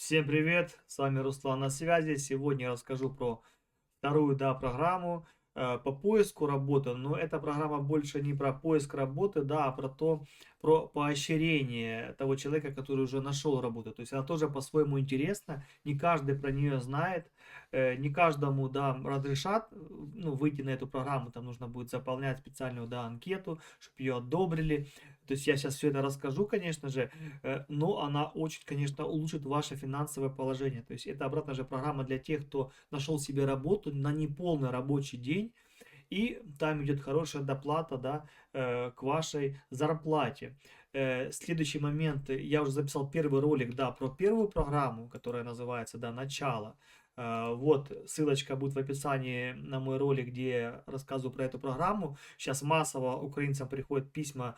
Всем привет, с вами Руслан на связи. Сегодня я расскажу про вторую, да, программу по поиску работы. Но эта программа больше не про поиск работы, да, а про поощрение того человека, который уже нашел работу. То есть она тоже по-своему интересна. Не каждый про нее знает, не каждому, да, разрешат, ну, выйти на эту программу. Там нужно будет заполнять специальную, да, анкету, чтобы ее одобрили. То есть я сейчас все это расскажу, конечно же, но она очень, конечно, улучшит ваше финансовое положение. То есть это обратно же программа для тех, кто нашел себе работу на неполный рабочий день, и там идет хорошая доплата, да, к вашей зарплате. Следующий момент, я уже записал первый ролик, да, про первую программу, которая называется, да, «Начало». Вот, ссылочка будет в описании на мой ролик, где я рассказываю про эту программу. Сейчас массово украинцам приходят письма,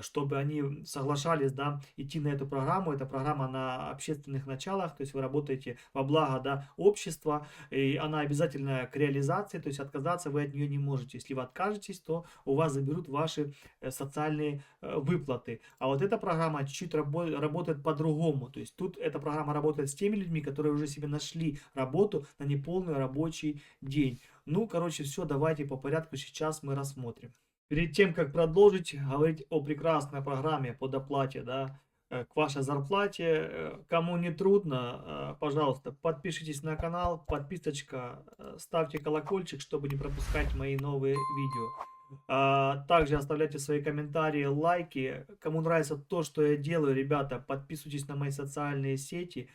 чтобы они соглашались, да, идти на эту программу. Это программа на общественных началах, то есть вы работаете во благо, да, общества, и она обязательно к реализации, то есть отказаться вы от нее не можете. Если вы откажетесь, то у вас заберут ваши социальные выплаты. А вот эта программа чуть-чуть работает по-другому. То есть тут эта программа работает с теми людьми, которые уже себе нашли работу на неполный рабочий день. Ну, короче, все, давайте по порядку сейчас мы рассмотрим. Перед тем, как продолжить говорить о прекрасной программе по доплате, да, к вашей зарплате, кому не трудно, пожалуйста, подпишитесь на канал, подписочка, ставьте колокольчик, чтобы не пропускать мои новые видео. Также оставляйте свои комментарии, лайки. Кому нравится то, что я делаю, ребята, подписывайтесь на мои социальные сети.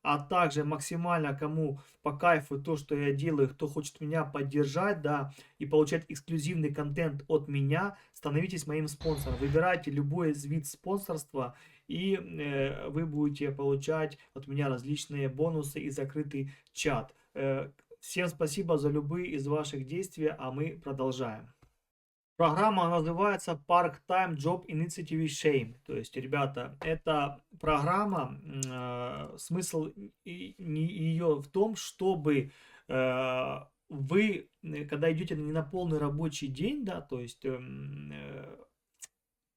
А также максимально кому по кайфу то, что я делаю, кто хочет меня поддержать, да, и получать эксклюзивный контент от меня, становитесь моим спонсором. Выбирайте любой вид спонсорства, и вы будете получать от меня различные бонусы и закрытый чат. Всем спасибо за любые из ваших действий, а мы продолжаем. Программа называется Part-Time Job Initiative Shame. То есть, ребята, эта программа, смысл ее в том, чтобы вы, когда идете не на полный рабочий день, да, то есть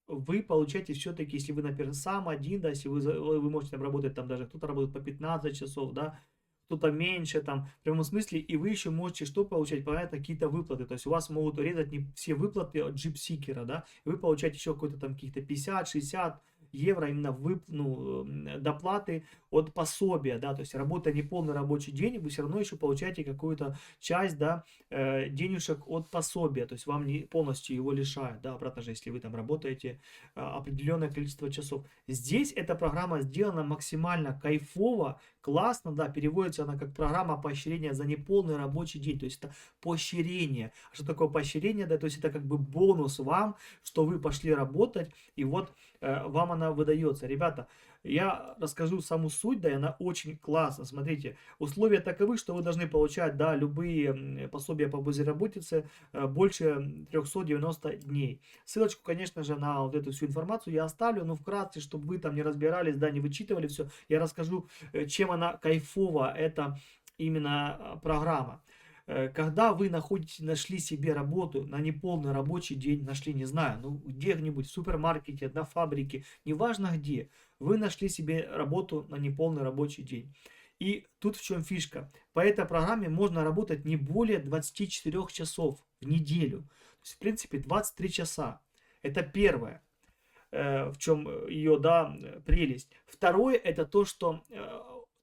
вы получаете все-таки, если вы, например, сам один, да, если вы можете там работать, там даже кто-то работает по 15 часов, да, кто-то меньше, там, в прямом смысле, и вы еще можете что получать? Понятно, какие-то выплаты, то есть у вас могут резать не все выплаты от джипсикера, да, и вы получаете еще какой-то там каких-то 50-60 евро именно доплаты от пособия, да, то есть работая не полный рабочий день, вы все равно еще получаете какую-то часть, да, денежек от пособия, то есть вам не полностью его лишают, да, обратно же, если вы там работаете определенное количество часов. Здесь эта программа сделана максимально кайфово, классно, да, переводится она как программа поощрения за неполный рабочий день, то есть это поощрение. А что такое поощрение? Да, то есть это как бы бонус вам, что вы пошли работать, и вот вам она выдается. Ребята, я расскажу саму суть, да, и она очень классно. Смотрите, условия таковы, что вы должны получать, да, любые пособия по безработице больше 390 дней. Ссылочку, конечно же, на вот эту всю информацию я оставлю, но вкратце, чтобы вы там не разбирались, да, не вычитывали все, я расскажу, чем она кайфова, это именно программа. Когда вы нашли себе работу на неполный рабочий день, нашли, не знаю, ну где-нибудь в супермаркете, на фабрике, неважно где, вы нашли себе работу на неполный рабочий день. И тут в чем фишка. По этой программе можно работать не более 24 часов в неделю. То есть, в принципе, 23 часа. Это первое, в чем ее, да, прелесть. Второе, это то, что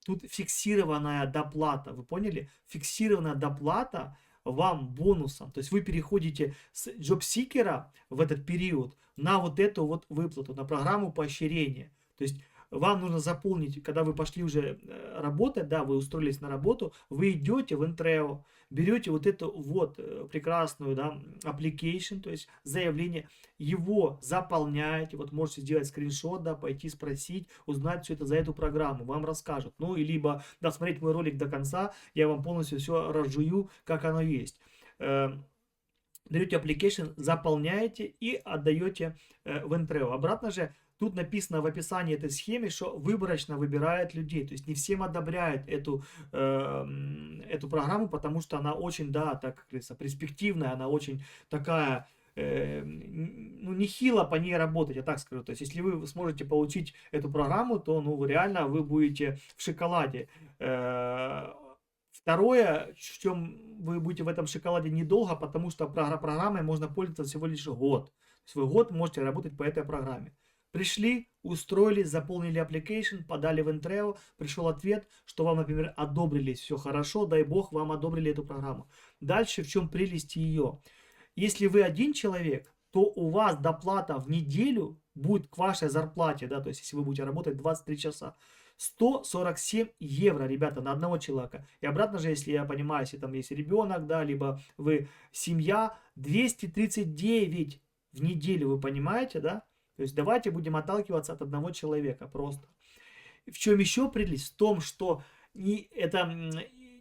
тут фиксированная доплата. Вы поняли? Фиксированная доплата вам бонусом. То есть вы переходите с джобсикера в этот период на вот эту вот выплату, на программу поощрения. То есть вам нужно заполнить, когда вы пошли уже работать, да, вы устроились на работу, вы идете в Intreo, берете вот эту вот прекрасную, да, application, то есть заявление, его заполняете, вот можете сделать скриншот, да, пойти спросить, узнать все это за эту программу, вам расскажут. Ну, и либо досмотреть мой ролик до конца, я вам полностью все разжую, как оно есть. Берете application, заполняете и отдаете в Intreo. Обратно же, тут написано в описании этой схемы, что выборочно выбирает людей. То есть не всем одобряют эту программу, потому что она очень, да, так как говорится, перспективная, она очень такая ну, нехило по ней работать, я так скажу. То есть, если вы сможете получить эту программу, то, ну, вы реально вы будете в шоколаде. Второе, в чем вы будете в этом шоколаде недолго, потому что программой можно пользоваться всего лишь год. То есть вы год можете работать по этой программе. Пришли, устроились, заполнили application, подали в Entreo, пришел ответ, что вам, например, одобрились, все хорошо, дай бог, вам одобрили эту программу. Дальше в чем прелесть ее? Если вы один человек, то у вас доплата в неделю будет к вашей зарплате, да, то есть если вы будете работать 23 часа, 147 евро, ребята, на одного человека. И обратно же, если я понимаю, если там есть ребенок, да, либо вы семья, 239 в неделю, вы понимаете, да? То есть давайте будем отталкиваться от одного человека просто. В чем еще прелесть? В том, что это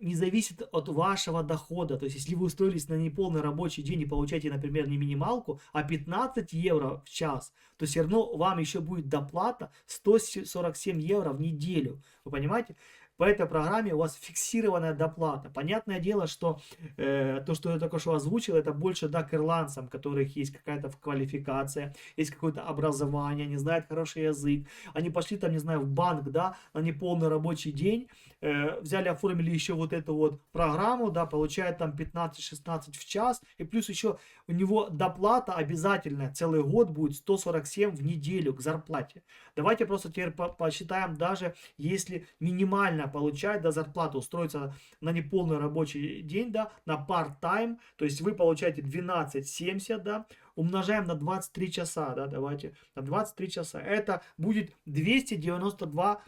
не зависит от вашего дохода. То есть, если вы устроились на неполный рабочий день и получаете, например, не минималку, а 15 евро в час, то все равно вам еще будет доплата 147 евро в неделю. Вы понимаете? По этой программе у вас фиксированная доплата. Понятное дело, что то, что я только что озвучил, это больше, да, к ирландцам, у которых есть какая-то квалификация, есть какое-то образование, они знают хороший язык. Они пошли там, не знаю, в банк, да, на неполный рабочий день, взяли, оформили еще вот эту вот программу, да, получает там 15-16 в час, и плюс еще у него доплата обязательная, целый год будет 147 в неделю к зарплате. Давайте просто теперь посчитаем, даже если минимально получать, да, зарплату, устроиться на неполный рабочий день, да, на part-time, то есть вы получаете 12,70, да, умножаем на 23 часа, да, давайте, на 23 часа, это будет 292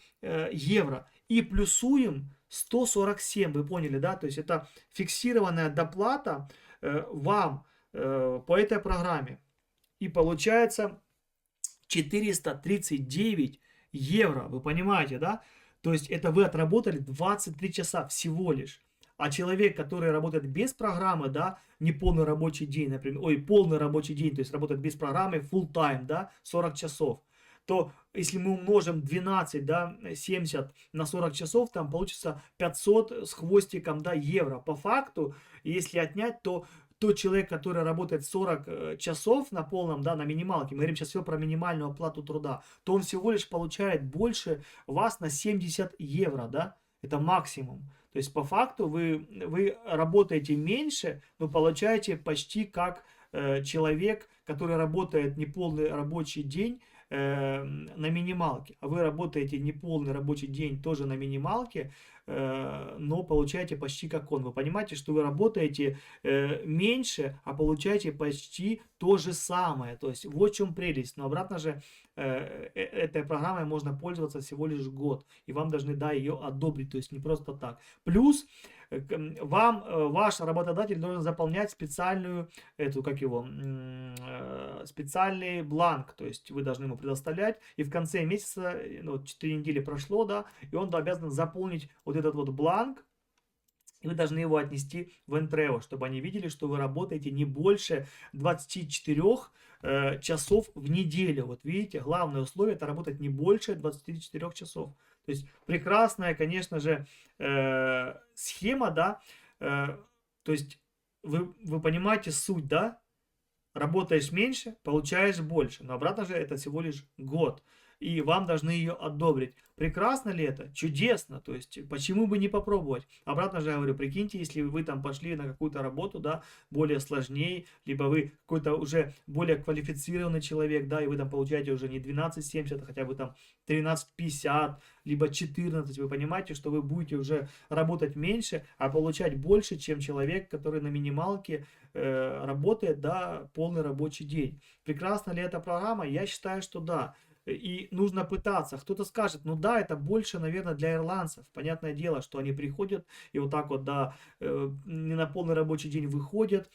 евро. И плюсуем 147, вы поняли, да, то есть это фиксированная доплата вам по этой программе. И получается 439 евро, вы понимаете, да? То есть это вы отработали 23 часа всего лишь. А человек, который работает без программы, да, не полный рабочий день, например, ой, полный рабочий день, то есть работает без программы, full time, да, 40 часов, то если мы умножим 12, да, 70 на 40 часов, там получится 500 с хвостиком, да, евро. По факту, если отнять, то тот человек, который работает 40 часов на полном, да, на минималке, мы говорим сейчас все про минимальную оплату труда, то он всего лишь получает больше вас на 70 евро, да, это максимум. То есть по факту вы работаете меньше, но получаете почти как человек, который работает неполный рабочий день на минималке. А вы работаете неполный рабочий день тоже на минималке, но получаете почти как он. Вы понимаете, что вы работаете меньше, а получаете почти то же самое. То есть вот в чем прелесть. Но обратно же этой программой можно пользоваться всего лишь год. И вам должны, да, ее одобрить. То есть не просто так. Плюс вам ваш работодатель должен заполнять специальную, как его, специальный бланк, то есть вы должны ему предоставлять, и в конце месяца, ну, 4 недели прошло, да, и он обязан заполнить вот этот вот бланк, и вы должны его отнести в Entreo, чтобы они видели, что вы работаете не больше 24 часов в неделю. Вот видите, главное условие — это работать не больше 24 часов. То есть прекрасная, конечно же, схема, да, то есть вы понимаете суть, да, работаешь меньше, получаешь больше, но обратно же это всего лишь год, и вам должны ее одобрить. Прекрасно ли это? Чудесно, то есть почему бы не попробовать? Обратно же я говорю, прикиньте, если вы там пошли на какую-то работу, да, более сложнее, либо вы какой-то уже более квалифицированный человек, да, и вы там получаете уже не 12,70, а хотя бы там 13,50, либо 14, вы понимаете, что вы будете уже работать меньше, а получать больше, чем человек, который на минималке работает, да, полный рабочий день. Прекрасна ли эта программа? Я считаю, что да. И нужно пытаться. Кто-то скажет, ну да, это больше, наверное, для ирландцев. Понятное дело, что они приходят и вот так вот, да, не на полный рабочий день выходят,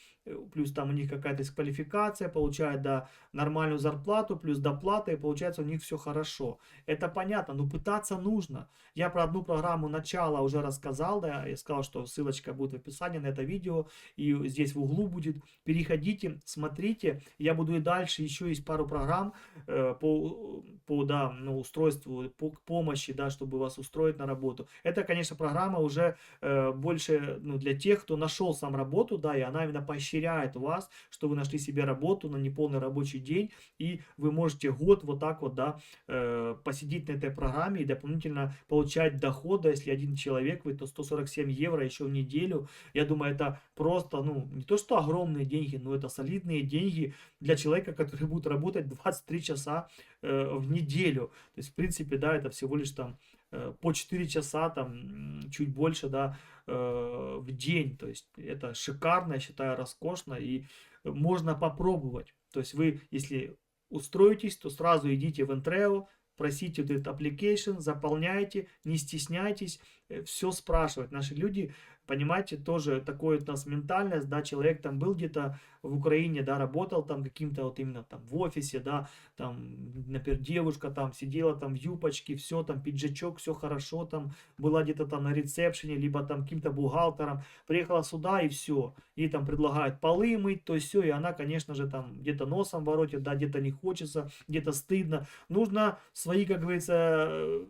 плюс там у них какая-то квалификация, получают, да, нормальную зарплату, плюс доплата, и получается у них все хорошо. Это понятно, но пытаться нужно. Я про одну программу начала уже рассказал, да, я сказал, что ссылочка будет в описании на это видео, и здесь в углу будет. Переходите, смотрите, я буду и дальше, еще есть пару программ по по, да, ну, устройству, к помощи, да, чтобы вас устроить на работу. Это, конечно, программа уже больше, ну, для тех, кто нашел сам работу, да, и она именно поощряет вас, что вы нашли себе работу на неполный рабочий день, и вы можете год вот так вот, да, посидеть на этой программе и дополнительно получать дохода, если один человек, вы, то 147 евро еще в неделю. Я думаю, это просто, ну, не то что огромные деньги, но это солидные деньги для человека, который будет работать 23 часа в неделю. То есть, в принципе, да, это всего лишь там по 4 часа, там, чуть больше, да, в день. То есть, это шикарно, я считаю, роскошно, и можно попробовать. То есть, вы, если устроитесь, то сразу идите в Entreo, просите вот этот application, заполняйте, не стесняйтесь, все спрашивать. Наши люди, понимаете, тоже такое у нас ментальность, да, человек там был где-то в Украине, да, работал там каким-то вот именно там в офисе, да, там, например, девушка там сидела там в юбочке, все там, пиджачок, все хорошо там, была где-то там на ресепшене, либо там каким-то бухгалтером, приехала сюда и все, ей там предлагают полы мыть, то есть все, и она, конечно же, там где-то носом воротит, да, где-то не хочется, где-то стыдно, нужно свои, как говорится,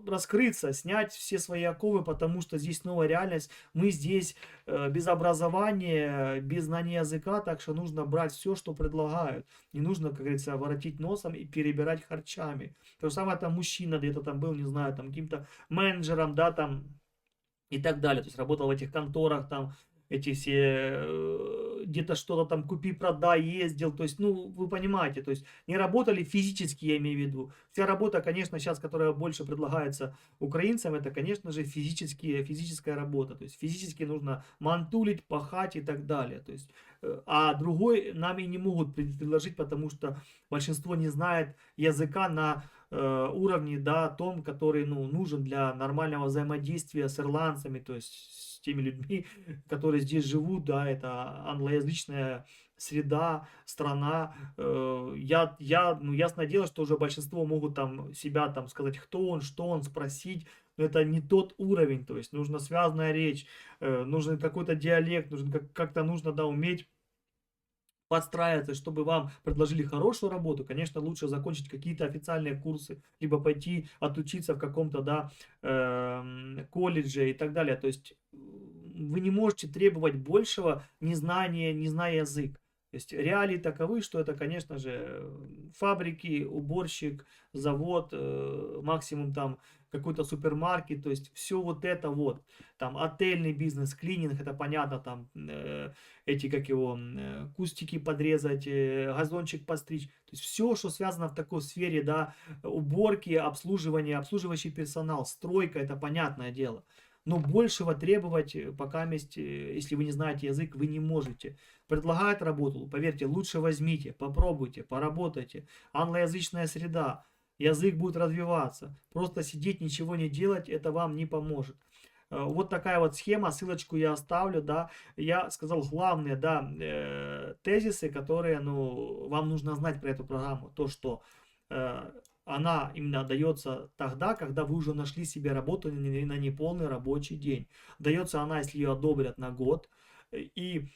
раскрыться, снять все свои оковы, потому что здесь новая реальность, мы здесь без образования, без знания языка, так что нужно брать все, что предлагают. Не нужно, как говорится, воротить носом и перебирать харчами. То же самое там мужчина где-то там был, не знаю, там каким-то менеджером, да, там и так далее. То есть работал в этих конторах, там эти все где-то что-то там купи-продай, ездил. То есть, ну, вы понимаете, то есть не работали физически, я имею в виду. Вся работа, конечно, сейчас, которая больше предлагается украинцам, это, конечно же, физическая работа. То есть физически нужно мантулить, пахать и так далее. То есть, а другой нам и не могут предложить, потому что большинство не знает языка на уровне, да, том, который, ну, нужен для нормального взаимодействия с ирландцами, то есть с теми людьми, которые здесь живут, да, это англоязычная среда, страна. Ну, ясное дело, что уже большинство могут там себя там сказать, кто он, что он, спросить, но это не тот уровень, то есть нужна связная речь, нужен какой-то диалект, нужно как-то нужно, да, уметь подстраиваться, чтобы вам предложили хорошую работу, конечно, лучше закончить какие-то официальные курсы, либо пойти отучиться в каком-то, да, колледже и так далее. То есть вы не можете требовать большего, не зная язык. То есть реалии таковы, что это, конечно же, фабрики, уборщик, завод, максимум там какой-то супермаркет, то есть все вот это вот, там отельный бизнес, клининг, это понятно, там эти, как его, кустики подрезать, газончик постричь, то есть все, что связано в такой сфере, да, уборки, обслуживания, обслуживающий персонал, стройка, это понятное дело. Но большего требовать, пока если вы не знаете язык, вы не можете. Предлагают работу, поверьте, лучше возьмите, попробуйте, поработайте. Англоязычная среда, язык будет развиваться. Просто сидеть, ничего не делать, это вам не поможет. Вот такая вот схема, ссылочку я оставлю, да. Я сказал главные, да, тезисы, которые, ну, вам нужно знать про эту программу. То, что она именно дается тогда, когда вы уже нашли себе работу на неполный рабочий день. Дается она, если ее одобрят на год, и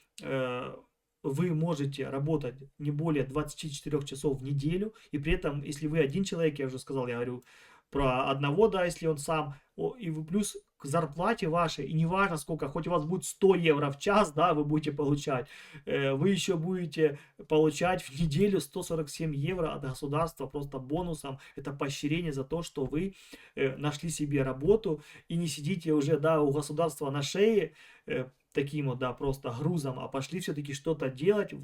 вы можете работать не более 24 часов в неделю, и при этом, если вы один человек, я уже сказал, я говорю про одного, да, если он сам, и вы плюс к зарплате вашей, и не важно сколько, хоть у вас будет 100 евро в час, да, вы будете получать, вы еще будете получать в неделю 147 евро от государства просто бонусом, это поощрение за то, что вы нашли себе работу и не сидите уже, да, у государства на шее, таким вот, да, просто грузом, а пошли все-таки что-то делать,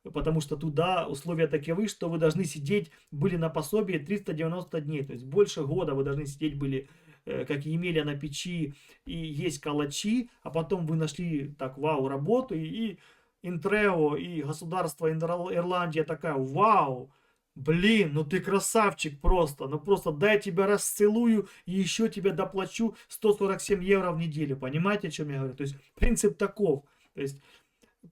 потому что туда условия таковы, что вы должны сидеть, были на пособии 390 дней, то есть больше года вы должны сидеть были, как Емеля на печи, и есть калачи, а потом вы нашли, так, вау, работу, и Интрео, и государство Ирландия такая, вау, блин, ну ты красавчик просто, ну просто дай тебя расцелую и еще тебе доплачу 147 евро в неделю, понимаете, о чем я говорю? То есть принцип таков, то есть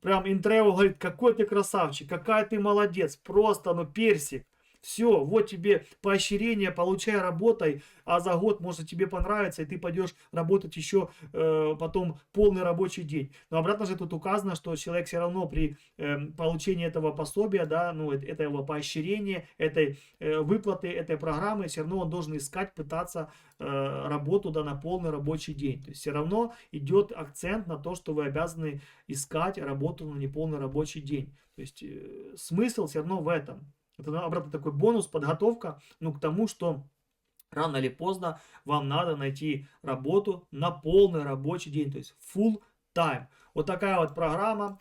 прям Интрео говорит, какой ты красавчик, какая ты молодец, просто, ну персик. Все, вот тебе поощрение, получай, работай, а за год, может, тебе понравится, и ты пойдешь работать еще потом полный рабочий день. Но обратно же тут указано, что человек все равно при получении этого пособия, да, ну, этого поощрения, этой выплаты, этой программы, все равно он должен искать, пытаться работу, да, на полный рабочий день. То есть все равно идет акцент на то, что вы обязаны искать работу на неполный рабочий день. То есть смысл все равно в этом. Это обратно такой бонус, подготовка, ну, к тому, что рано или поздно вам надо найти работу на полный рабочий день, то есть full time. Вот такая вот программа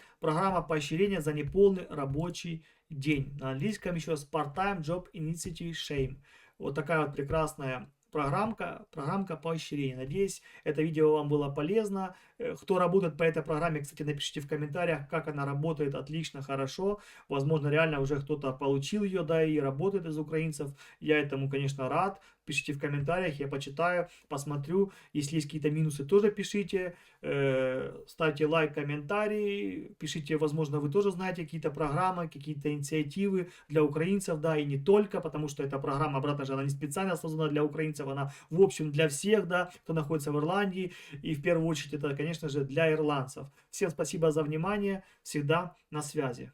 поощрения за неполный рабочий день. На английском еще part-time job initiation. Вот такая вот прекрасная программка поощрения. Надеюсь, это видео вам было полезно. Кто работает по этой программе, кстати, напишите в комментариях, как она работает. Отлично, хорошо. Возможно, реально уже кто-то получил ее, да, и работает из украинцев. Я этому, конечно, рад. Пишите в комментариях, я почитаю, посмотрю. Если есть какие-то минусы, тоже пишите. Ставьте лайк, комментарий. Пишите, возможно, вы тоже знаете какие-то программы, какие-то инициативы для украинцев, да, и не только, потому что эта программа, обратно же, она не специально создана для украинцев, она, в общем, для всех, да, кто находится в Ирландии. И в первую очередь это, конечно же, для ирландцев. Всем спасибо за внимание. Всегда на связи.